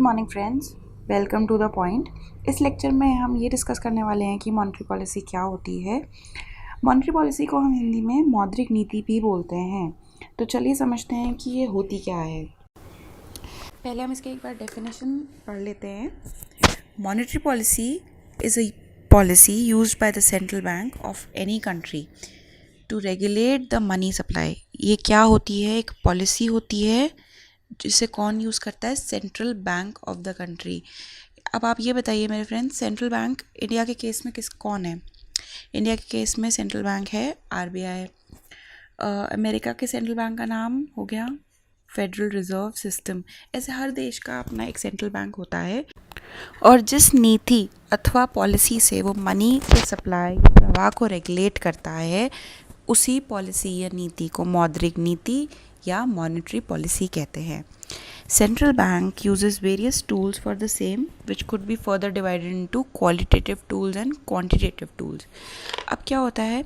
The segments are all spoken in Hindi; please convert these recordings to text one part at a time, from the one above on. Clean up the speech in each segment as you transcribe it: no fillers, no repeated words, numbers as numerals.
Good morning friends, welcome to the point. इस लेक्चर में हम ये डिस्कस करने वाले हैं कि मॉनेटरी पॉलिसी क्या होती है। मॉनेटरी पॉलिसी को हम हिंदी में मौद्रिक नीति भी बोलते हैं। तो चलिए समझते हैं कि ये होती क्या है। पहले हम इसके एक बार डेफिनेशन पढ़ लेते हैं। Monetary policy is a policy used by the central bank of any country to regulate the money supply. ये क्या होती है? एक पॉलिसी होती है जिसे कौन यूज़ करता है? Central bank of the country. अब आप ये बताइए मेरे फ्रेंड्स, सेंट्रल बैंक इंडिया के केस में कौन है? इंडिया के केस में सेंट्रल बैंक है आरबीआई। अमेरिका के सेंट्रल बैंक का नाम हो गया फेडरल रिजर्व सिस्टम। ऐसे हर देश का अपना एक सेंट्रल बैंक होता है और जिस नीति अथवा पॉलिसी से वो मनी के सप्लाई प्रवाह को रेगुलेट करता है उसी पॉलिसी या नीति को मौद्रिक नीति या मॉनेटरी पॉलिसी कहते हैं। Central bank uses various tools for the same which could be further divided into qualitative tools and quantitative tools. अब क्या होता है,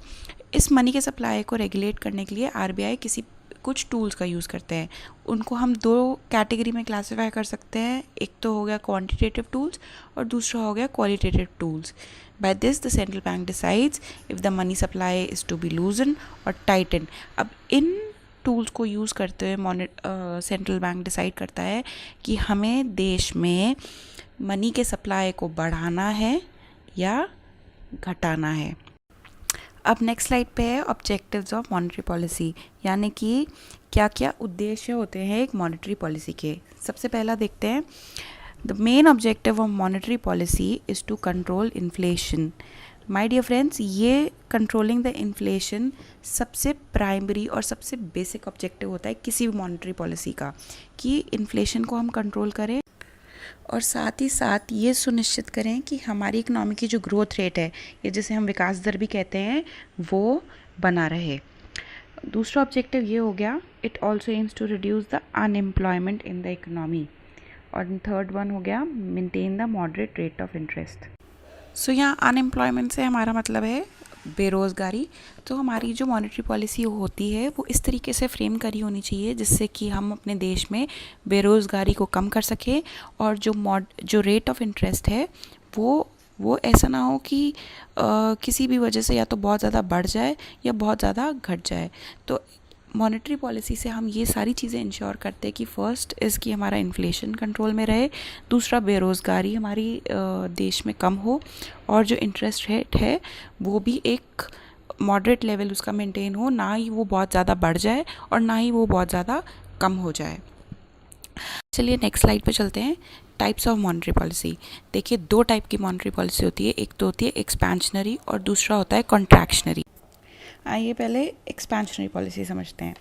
इस मनी के सप्लाई को रेगुलेट करने के लिए आरबीआई कुछ टूल्स का यूज़ करते हैं। उनको हम दो कैटेगरी में क्लासीफाई कर सकते हैं। एक तो हो गया क्वांटिटेटिव टूल्स और दूसरा हो गया qualitative tools. By this the central bank decides if the money supply is to be loosen और टाइटन। अब इन टूल्स को यूज़ करते हुए सेंट्रल बैंक डिसाइड करता है कि हमें देश में मनी के सप्लाई को बढ़ाना है या घटाना है। अब नेक्स्ट स्लाइड पे है ऑब्जेक्टिव्स ऑफ मॉनेटरी पॉलिसी, यानी कि क्या क्या उद्देश्य होते हैं एक मॉनेटरी पॉलिसी के। सबसे पहला देखते हैं, the main objective of monetary policy is to control inflation. My dear friends, ये कंट्रोलिंग द इन्फ्लेशन सबसे प्राइमरी और सबसे बेसिक ऑब्जेक्टिव होता है किसी भी मॉनेटरी पॉलिसी का, कि इन्फ्लेशन को हम कंट्रोल करें और साथ ही साथ ये सुनिश्चित करें कि हमारी इकोनॉमी की जो ग्रोथ रेट है या जिसे हम विकास दर भी कहते हैं वो बना रहे। दूसरा ऑब्जेक्टिव ये हो गया, it also aims to reduce the unemployment in the economy. और थर्ड वन हो गया, maintain the moderate rate of interest. So यहाँ अनएम्प्लॉयमेंट से हमारा मतलब है बेरोज़गारी। तो हमारी जो मॉनेटरी पॉलिसी होती है वो इस तरीके से फ्रेम करी होनी चाहिए जिससे कि हम अपने देश में बेरोज़गारी को कम कर सकें और जो रेट ऑफ इंटरेस्ट है वो ऐसा ना हो कि किसी भी वजह से या तो बहुत ज़्यादा बढ़ जाए या बहुत ज़्यादा घट जाए। तो मॉनेटरी पॉलिसी से हम ये सारी चीज़ें इंश्योर करते हैं कि फर्स्ट इज़ कि हमारा इन्फ्लेशन कंट्रोल में रहे, दूसरा बेरोज़गारी हमारी देश में कम हो और जो इंटरेस्ट रेट है वो भी एक मॉडरेट लेवल उसका मेंटेन हो, ना ही वो बहुत ज़्यादा बढ़ जाए और ना ही वो बहुत ज़्यादा कम हो जाए। चलिए नेक्स्ट स्लाइड पे चलते हैं। Types of monetary policy. देखिए, दो टाइप की मॉनेटरी पॉलिसी होती है, एक तो होती है एक्सपेंशनरी और दूसरा होता है कॉन्ट्रैक्शनरी। आइए पहले एक्सपेंशनरी पॉलिसी समझते हैं।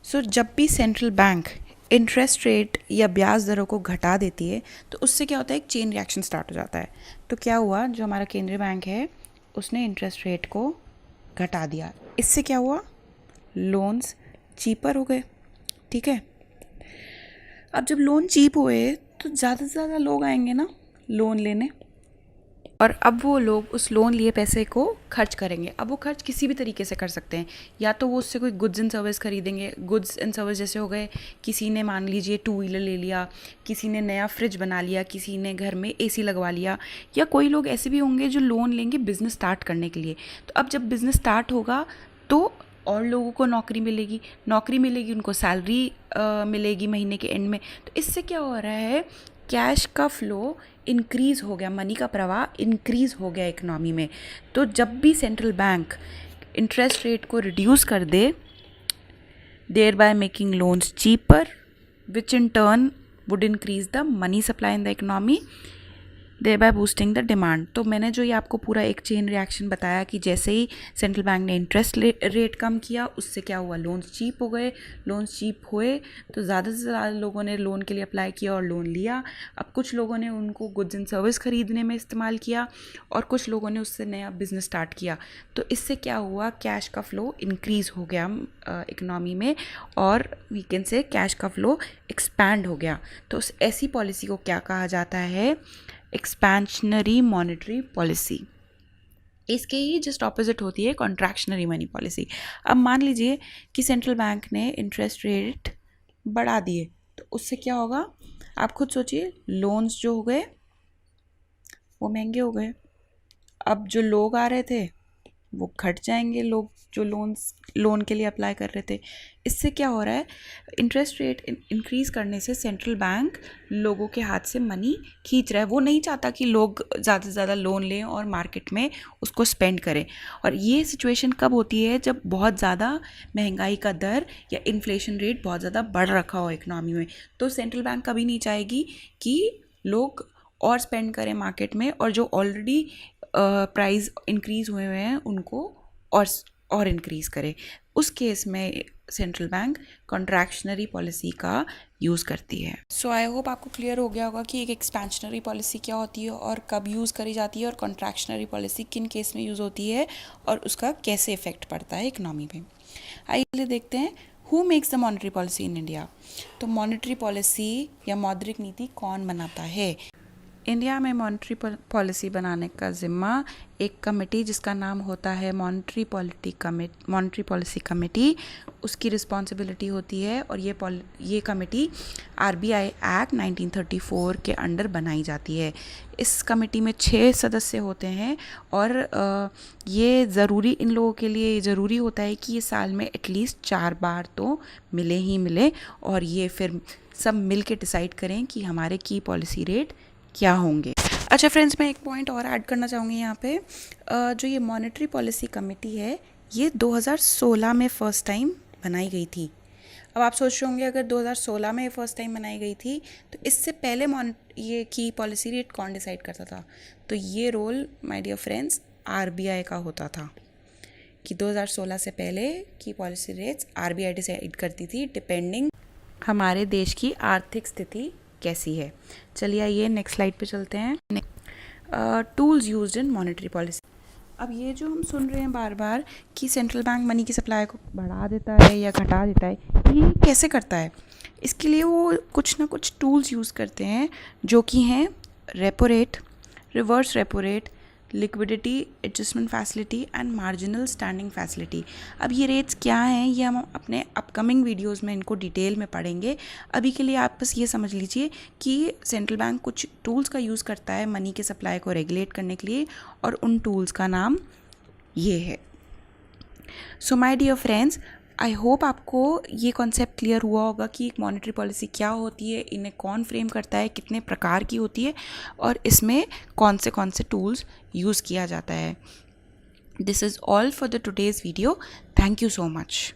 सो जब भी सेंट्रल बैंक इंटरेस्ट रेट या ब्याज दरों को घटा देती है तो उससे क्या होता है, एक चेन रिएक्शन स्टार्ट हो जाता है। तो क्या हुआ, जो हमारा केंद्रीय बैंक है उसने इंटरेस्ट रेट को घटा दिया। इससे क्या हुआ, लोन्स चीपर हो गए। ठीक है, अब जब लोन चीप हुए तो ज़्यादा से ज़्यादा लोग आएंगे ना लोन लेने, और अब वो लोग उस लोन लिए पैसे को खर्च करेंगे। अब वो खर्च किसी भी तरीके से कर सकते हैं, या तो वो उससे कोई गुड्स एंड सर्विस खरीदेंगे। गुड्स एंड सर्विस जैसे हो गए, किसी ने मान लीजिए 2 व्हीलर ले लिया, किसी ने नया फ्रिज बना लिया, किसी ने घर में एसी लगवा लिया, या कोई लोग ऐसे भी होंगे जो लोन लेंगे बिज़नेस स्टार्ट करने के लिए। तो अब जब बिज़नेस स्टार्ट होगा तो और लोगों को नौकरी मिलेगी, उनको सैलरी मिलेगी महीने के एंड में। तो इससे क्या हो रहा है, कैश का फ्लो इंक्रीज़ हो गया, मनी का प्रवाह इंक्रीज़ हो गया इकोनॉमी में। तो जब भी सेंट्रल बैंक इंटरेस्ट रेट को रिड्यूस कर दे, thereby making loans cheaper which in turn would increase the money supply in the economy, thereby boosting the demand. तो मैंने जो ये आपको पूरा एक चेन रिएक्शन बताया कि जैसे ही सेंट्रल बैंक ने इंटरेस्ट रेट कम किया उससे क्या हुआ, लोन्स चीप हो गए। लोन्स चीप हुए तो ज़्यादा से ज़्यादा लोगों ने लोन के लिए अप्लाई किया और लोन लिया। अब कुछ लोगों ने उनको गुड्स एंड सर्विस खरीदने में इस्तेमाल किया और कुछ लोगों ने उससे नया बिजनेस स्टार्ट किया। तो इससे क्या हुआ, कैश का फ्लो इंक्रीज़ हो गया इकोनॉमी में, और वी कैन से कैश का फ्लो एक्सपैंड हो गया। तो ऐसी पॉलिसी को क्या कहा जाता है, एक्सपेंशनरी मॉनेटरी पॉलिसी। इसके ही जस्ट ऑपोजिट होती है कॉन्ट्रैक्शनरी मनी पॉलिसी। अब मान लीजिए कि सेंट्रल बैंक ने इंटरेस्ट रेट बढ़ा दिए तो उससे क्या होगा, आप खुद सोचिए, लोन्स जो हो गए वो महंगे हो गए, अब जो लोग आ रहे थे वो घट जाएंगे, लोग जो लोन के लिए अप्लाई कर रहे थे। इससे क्या हो रहा है, इंटरेस्ट रेट इंक्रीज़ करने से सेंट्रल बैंक लोगों के हाथ से मनी खींच रहा है। वो नहीं चाहता कि लोग ज़्यादा से ज़्यादा लोन लें और मार्केट में उसको स्पेंड करें। और ये सिचुएशन कब होती है, जब बहुत ज़्यादा महंगाई का दर या इन्फ्लेशन रेट बहुत ज़्यादा बढ़ रखा हो इकोनॉमी में। तो सेंट्रल बैंक कभी नहीं चाहेगी कि लोग और स्पेंड करें मार्केट में, और जो ऑलरेडी प्राइस इंक्रीज़ हुए हैं उनको और इंक्रीज़ करे। उस केस में सेंट्रल बैंक कॉन्ट्रैक्शनरी पॉलिसी का यूज़ करती है। सो आई होप आपको क्लियर हो गया होगा कि एक एक्सपेंशनरी पॉलिसी क्या होती है और कब यूज़ करी जाती है, और कॉन्ट्रैक्शनरी पॉलिसी किन केस में यूज़ होती है और उसका कैसे इफेक्ट पड़ता है इकनॉमी पे। आइए देखते हैं who makes the monetary policy in India. तो मॉनेटरी पॉलिसी या मौद्रिक नीति कौन बनाता है? इंडिया में मॉनेटरी पॉलिसी बनाने का ज़िम्मा एक कमेटी जिसका नाम होता है मॉनेटरी पॉलिसी कमेटी, उसकी रिस्पॉन्सिबिलिटी होती है। और ये कमेटी RBI एक्ट 1934 के अंडर बनाई जाती है। इस कमेटी में 6 सदस्य होते हैं, और ये ज़रूरी, इन लोगों के लिए ज़रूरी होता है कि ये साल में एटलीस्ट 4 बार तो मिले ही मिले, और ये फिर सब मिल के डिसाइड करें कि हमारे की पॉलिसी रेट क्या होंगे। अच्छा फ्रेंड्स, मैं एक पॉइंट और ऐड करना चाहूँगी यहाँ पे। जो ये मॉनेटरी पॉलिसी कमेटी है, ये 2016 में फ़र्स्ट टाइम बनाई गई थी। अब आप सोच रहे होंगे, अगर 2016 में ये फ़र्स्ट टाइम बनाई गई थी तो इससे पहले ये की पॉलिसी रेट कौन डिसाइड करता था? तो ये role my dear friends RBI का होता था, कि 2016 से पहले की पॉलिसी रेट्स RBI डिसाइड करती थी, डिपेंडिंग हमारे देश की आर्थिक स्थिति कैसी है। चलिए आइए नेक्स्ट स्लाइड पे चलते हैं। Tools used in monetary policy. अब ये जो हम सुन रहे हैं बार बार कि सेंट्रल बैंक मनी की सप्लाई को बढ़ा देता है या घटा देता है, ये कैसे करता है? इसके लिए वो कुछ ना कुछ टूल्स यूज़ करते हैं, जो कि हैं repo rate, reverse repo rate, liquidity adjustment facility and marginal standing facility. अब ये रेट्स क्या हैं, ये हम अपने अपकमिंग वीडियोस में इनको डिटेल में पढ़ेंगे। अभी के लिए आप बस ये समझ लीजिए कि सेंट्रल बैंक कुछ टूल्स का यूज़ करता है मनी के सप्लाई को रेगुलेट करने के लिए, और उन टूल्स का नाम ये है। So my dear friends, I hope आपको ये कॉन्सेप्ट क्लियर हुआ होगा कि एक मॉनेटरी पॉलिसी क्या होती है, इन्हें कौन फ्रेम करता है, कितने प्रकार की होती है, और इसमें कौन से टूल्स यूज़ किया जाता है। This is all for the today's video. Thank you so much.